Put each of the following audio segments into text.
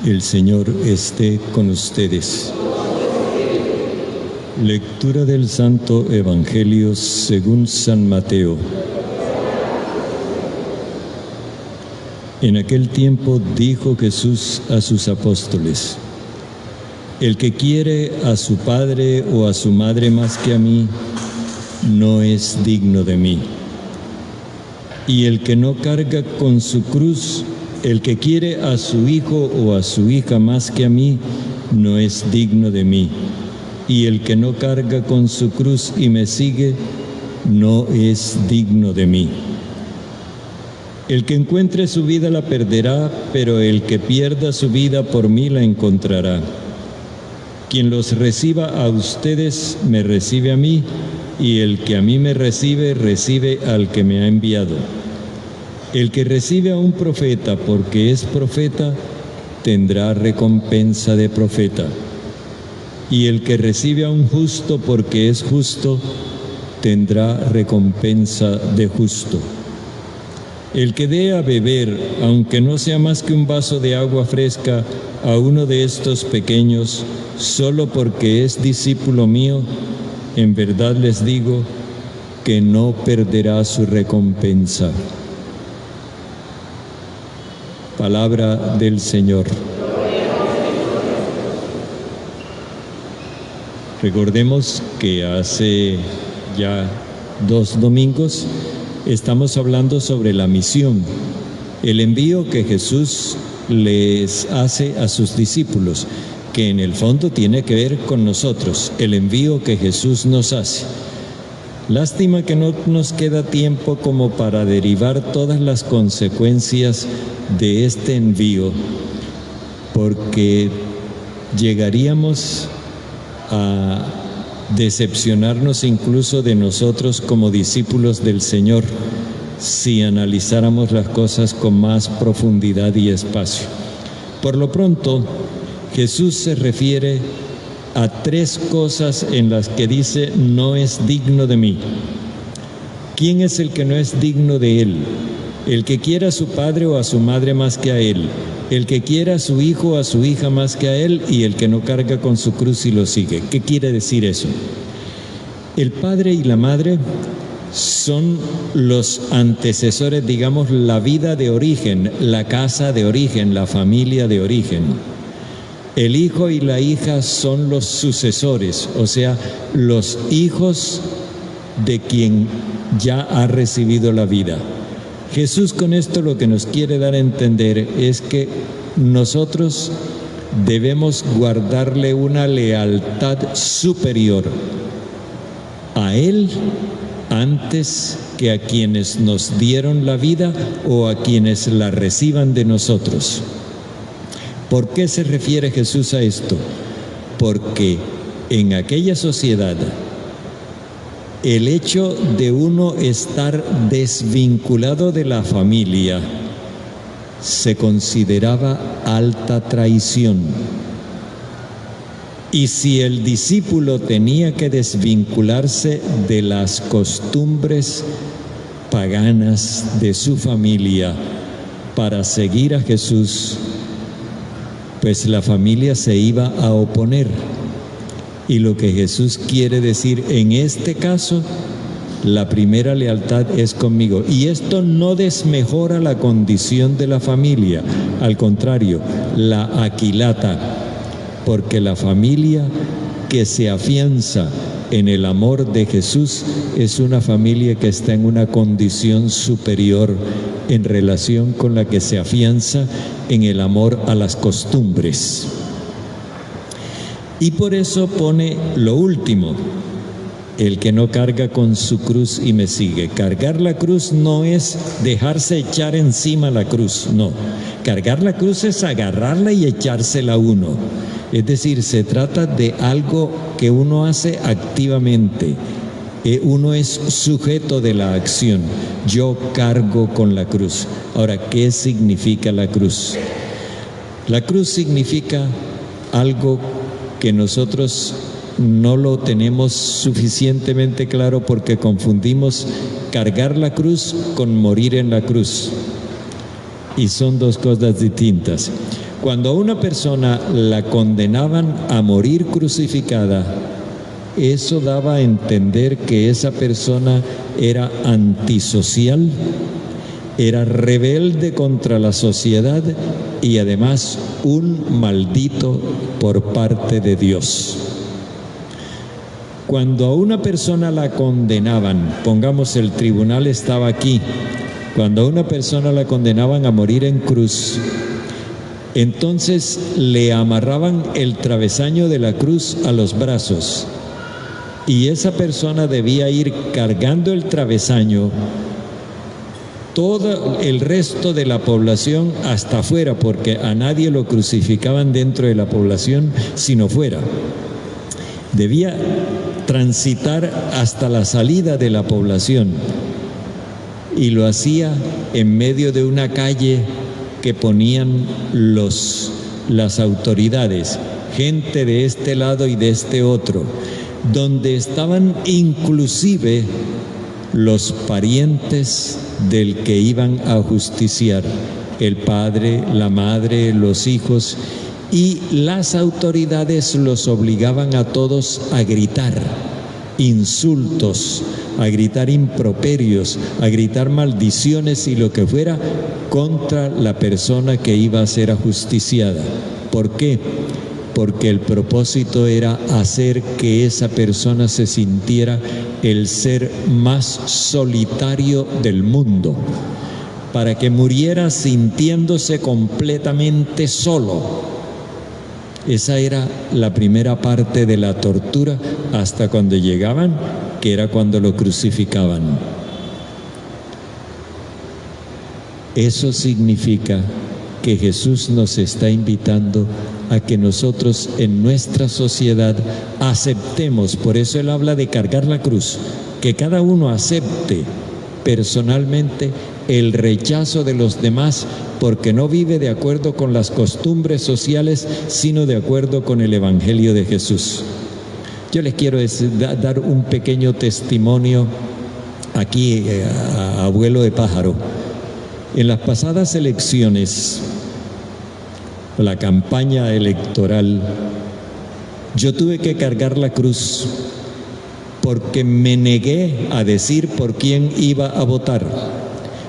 El Señor esté con ustedes. Lectura del Santo Evangelio según San Mateo. En aquel tiempo dijo Jesús a sus apóstoles: el que quiere a su padre o a su madre más que a mí, no es digno de mí. Y el que no carga con su cruz, el que quiere a su hijo o a su hija más que a mí, no es digno de mí. Y el que no carga con su cruz y me sigue, no es digno de mí. El que encuentre su vida la perderá, pero el que pierda su vida por mí la encontrará. Quien los reciba a ustedes, me recibe a mí, y el que a mí me recibe, recibe al que me ha enviado. El que recibe a un profeta porque es profeta, tendrá recompensa de profeta. Y el que recibe a un justo porque es justo, tendrá recompensa de justo. El que dé a beber, aunque no sea más que un vaso de agua fresca, a uno de estos pequeños, solo porque es discípulo mío, en verdad les digo que no perderá su recompensa. Palabra del Señor. Recordemos que hace ya 2 domingos estamos hablando sobre la misión, el envío que Jesús les hace a sus discípulos, que en el fondo tiene que ver con nosotros, el envío que Jesús nos hace. Lástima que no nos queda tiempo como para derivar todas las consecuencias de este envío, porque llegaríamos a decepcionarnos incluso de nosotros como discípulos del Señor si analizáramos las cosas con más profundidad y espacio. Por lo pronto, Jesús se refiere a 3 cosas en las que dice: no es digno de mí. ¿Quién es el que no es digno de Él? El que quiera a su padre o a su madre más que a Él, el que quiera a su hijo o a su hija más que a Él, y el que no carga con su cruz y lo sigue. ¿Qué quiere decir eso? El padre y la madre son los antecesores, digamos, la vida de origen, la casa de origen, la familia de origen. El hijo y la hija son los sucesores, o sea, los hijos de quien ya ha recibido la vida. Jesús con esto lo que nos quiere dar a entender es que nosotros debemos guardarle una lealtad superior a Él antes que a quienes nos dieron la vida o a quienes la reciban de nosotros. ¿Por qué se refiere Jesús a esto? Porque en aquella sociedad el hecho de uno estar desvinculado de la familia se consideraba alta traición. Y si el discípulo tenía que desvincularse de las costumbres paganas de su familia para seguir a Jesús, pues la familia se iba a oponer. Y lo que Jesús quiere decir en este caso, la primera lealtad es conmigo. Y esto no desmejora la condición de la familia, al contrario, la aquilata, porque la familia que se afianza en el amor de Jesús es una familia que está en una condición superior en relación con la que se afianza en el amor a las costumbres. Y por eso pone lo último: el que no carga con su cruz y me sigue. Cargar la cruz no es dejarse echar encima la cruz, no. Cargar la cruz es agarrarla y echársela a uno. Es decir, se trata de algo que uno hace activamente. Uno es sujeto de la acción. Yo cargo con la cruz. Ahora, ¿qué significa la cruz? La cruz significa algo que nosotros no lo tenemos suficientemente claro porque confundimos cargar la cruz con morir en la cruz. Y son 2 cosas distintas. Cuando a una persona la condenaban a morir crucificada, eso daba a entender que esa persona era antisocial, era rebelde contra la sociedad y además un maldito por parte de Dios. Cuando a una persona la condenaban, pongamos el tribunal estaba aquí, cuando a una persona la condenaban a morir en cruz, entonces le amarraban el travesaño de la cruz a los brazos y esa persona debía ir cargando el travesaño todo el resto de la población hasta afuera, porque a nadie lo crucificaban dentro de la población sino fuera. Debía transitar hasta la salida de la población y lo hacía en medio de una calle que ponían las autoridades, gente de este lado y de este otro, donde estaban inclusive los parientes del que iban a justiciar, el padre, la madre, los hijos, y las autoridades los obligaban a todos a gritar insultos, a gritar improperios, a gritar maldiciones y lo que fuera contra la persona que iba a ser ajusticiada. ¿Por qué? Porque el propósito era hacer que esa persona se sintiera el ser más solitario del mundo, para que muriera sintiéndose completamente solo. Esa era la primera parte de la tortura hasta cuando llegaban, que era cuando lo crucificaban. Eso significa que Jesús nos está invitando a que nosotros en nuestra sociedad aceptemos, por eso Él habla de cargar la cruz, que cada uno acepte personalmente el rechazo de los demás, porque no vive de acuerdo con las costumbres sociales, sino de acuerdo con el Evangelio de Jesús. Yo les quiero dar un pequeño testimonio aquí, a abuelo de pájaro. En las pasadas elecciones, la campaña electoral, yo tuve que cargar la cruz porque me negué a decir por quién iba a votar.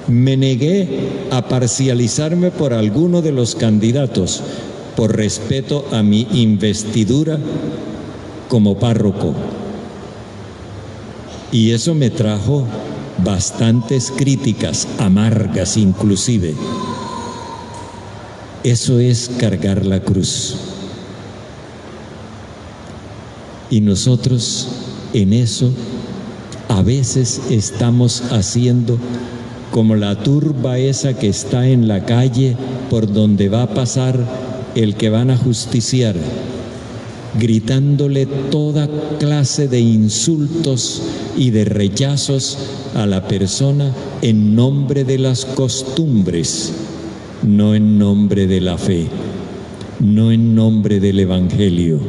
Me negué a parcializarme por alguno de los candidatos por respeto a mi investidura como párroco. Y eso me trajo bastantes críticas, amargas inclusive. Eso es cargar la cruz. Y nosotros en eso a veces estamos haciendo como la turba esa que está en la calle por donde va a pasar el que van a justiciar, gritándole toda clase de insultos y de rechazos a la persona en nombre de las costumbres, no en nombre de la fe, no en nombre del Evangelio.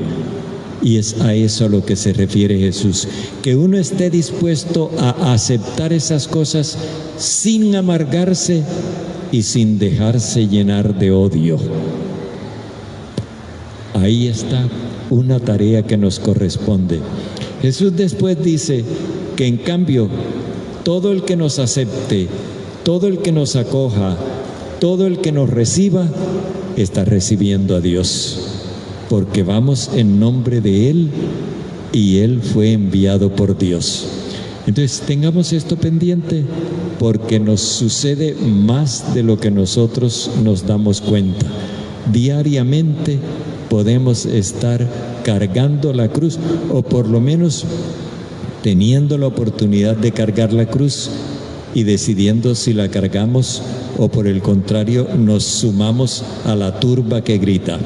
Y es a eso a lo que se refiere Jesús, que uno esté dispuesto a aceptar esas cosas sin amargarse y sin dejarse llenar de odio. Ahí está una tarea que nos corresponde. Jesús después dice que en cambio todo el que nos acepte, todo el que nos acoja, todo el que nos reciba, está recibiendo a Dios, porque vamos en nombre de Él y Él fue enviado por Dios. Entonces tengamos esto pendiente, porque nos sucede más de lo que nosotros nos damos cuenta. Diariamente podemos estar cargando la cruz, o por lo menos teniendo la oportunidad de cargar la cruz y decidiendo si la cargamos o por el contrario nos sumamos a la turba que grita.